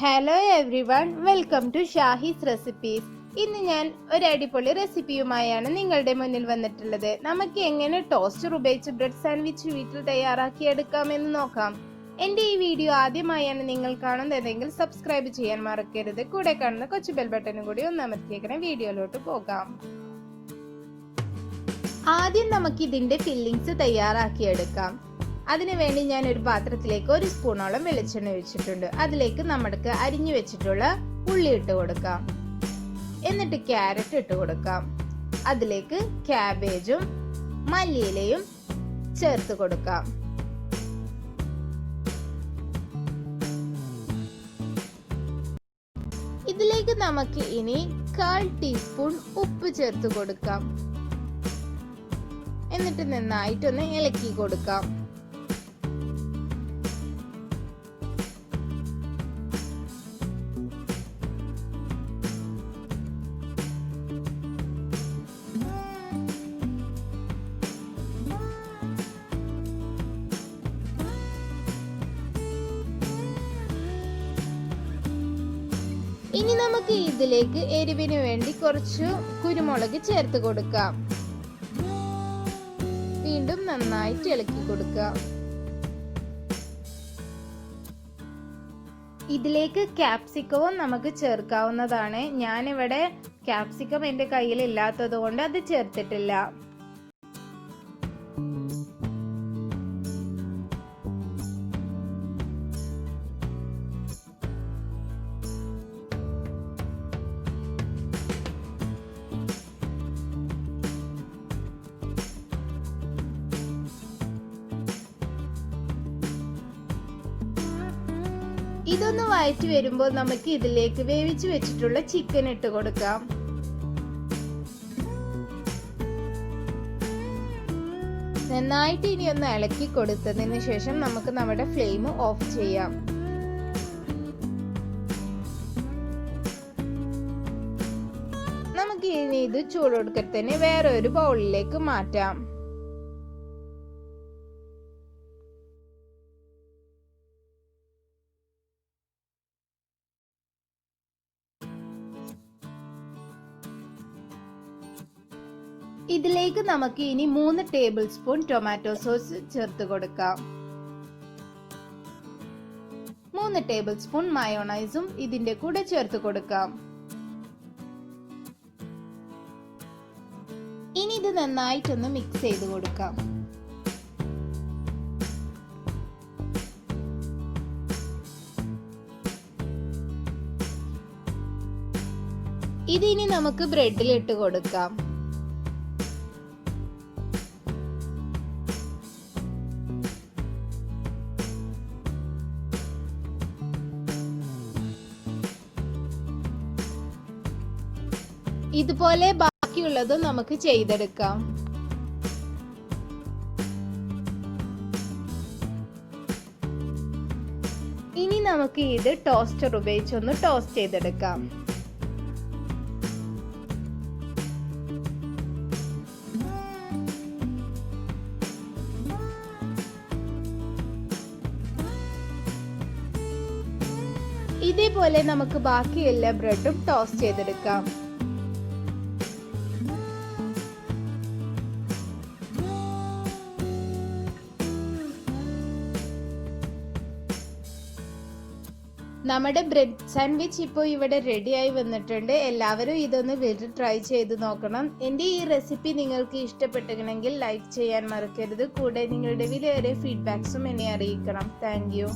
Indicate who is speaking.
Speaker 1: Hello everyone, welcome to Shahi's recipes. ഇന്ന് ഞാൻ ഒരു അടിപൊളി റെസിപ്പിയുമായാണ് നിങ്ങളുടെ മുന്നിൽ വന്നിട്ടുള്ളത്. നമുക്ക് എങ്ങനെ ടോസ്റ്റർ ഉപയോഗിച്ച് ബ്രെഡ് സാൻഡ്വിച്ച് വീട്ടിൽ തയ്യാറാക്കിയെടുക്കാമെന്ന് നോക്കാം. എൻ്റെ ഈ വീഡിയോ ആദ്യമായാണ് നിങ്ങൾ കാണുന്നതെങ്കിൽ സബ്സ്ക്രൈബ് ചെയ്യാൻ മറക്കരുത്. കൂടെ കാണുന്ന കൊച്ചു ബെൽ ബട്ടനും കൂടി ഒന്ന് അമർത്തിയേക്കണം. വീഡിയോയിലോട്ട് പോകാം. ആദ്യം നമുക്ക് ഇതിന്റെ ഫില്ലിങ്സ് തയ്യാറാക്കിയെടുക്കാം. അതിനുവേണ്ടി ഞാൻ ഒരു പാത്രത്തിലേക്ക് 1 സ്പൂണോളം വെളിച്ചെണ്ണ ഒഴിച്ചിട്ടുണ്ട്. അതിലേക്ക് നമുക്ക് അരിഞ്ഞു വെച്ചിട്ടുള്ള ഉള്ളി ഇട്ട് കൊടുക്കാം. എന്നിട്ട് ക്യാരറ്റ് ഇട്ട് കൊടുക്കാം. അതിലേക്ക് ക്യാബേജും മല്ലിയിലയും ചേർത്ത് കൊടുക്കാം. ഇതിലേക്ക് നമുക്ക് ഇനി 1/4 ടീസ്പൂൺ ഉപ്പ് ചേർത്ത് കൊടുക്കാം. എന്നിട്ട് നന്നായിട്ടൊന്ന് ഇളക്കി കൊടുക്കാം. ഇനി നമുക്ക് ഇതിലേക്ക് എരിവിന് വേണ്ടി കുറച്ച് കുരുമുളക് ചേർത്ത് കൊടുക്കാം. വീണ്ടും നന്നായിട്ട് ഇളക്കി കൊടുക്കാം. ഇതിലേക്ക് ക്യാപ്സിക്കവും നമുക്ക് ചേർക്കാവുന്നതാണ്. ഞാനിവിടെ ക്യാപ്സിക്കം എൻ്റെ കയ്യിൽ ഇല്ലാത്തത് കൊണ്ട് അത് ചേർത്തിട്ടില്ല. ഇതൊന്ന് വഴറ്റി വരുമ്പോൾ നമുക്ക് ഇതിലേക്ക് വേവിച്ച് വെച്ചിട്ടുള്ള ചിക്കൻ ഇട്ട് കൊടുക്കാം. നന്നായിട്ട് ഇനി ഒന്ന് ഇളക്കി കൊടുത്തതിന് ശേഷം നമുക്ക് നമ്മുടെ ഫ്ലെയിം ഓഫ് ചെയ്യാം. നമുക്ക് ഇനി ഇത് ചൂടോടുക്കൽ തന്നെ വേറെ ഒരു ബൗളിലേക്ക് മാറ്റാം. ഇതിലേക്ക് നമുക്ക് ഇനി 3 ടേബിൾ സ്പൂൺ ടൊമാറ്റോ സോസ് ചേർത്ത് കൊടുക്കാം. 3 ടേബിൾ സ്പൂൺ മയോണൈസും ഇതിന്റെ കൂടെ ചേർത്ത് കൊടുക്കാം. ഇനി ഇത് നന്നായിട്ടൊന്ന് മിക്സ് ചെയ്ത് കൊടുക്കാം. ഇതിനി നമുക്ക് ബ്രെഡിൽ ഇട്ട് കൊടുക്കാം. ഇതുപോലെ ബാക്കിയുള്ളതും നമുക്ക് ചെയ്തെടുക്കാം. ഇനി നമുക്ക് ഇത് ടോസ്റ്റർ ഉപയോഗിച്ചൊന്ന് ടോസ്റ്റ് ചെയ്തെടുക്കാം. ഇതേപോലെ നമുക്ക് ബാക്കി എല്ലാ ബ്രെഡും ടോസ്റ്റ് ചെയ്തെടുക്കാം. നമ്മുടെ ബ്രെഡ് സാൻഡ്വിച്ച് ഇപ്പോൾ ഇവിടെ റെഡി ആയി വന്നിട്ടുണ്ട്. എല്ലാവരും ഇതൊന്ന് വീട്ടിൽ ട്രൈ ചെയ്ത് നോക്കണം. എൻ്റെ ഈ റെസിപ്പി നിങ്ങൾക്ക് ഇഷ്ടപ്പെട്ടെങ്കിൽ ലൈക്ക് ചെയ്യാൻ മറക്കരുത്. കൂടെ നിങ്ങളുടെ വിലയേറിയ ഫീഡ്ബാക്സും എന്നെ അറിയിക്കണം. Thank you.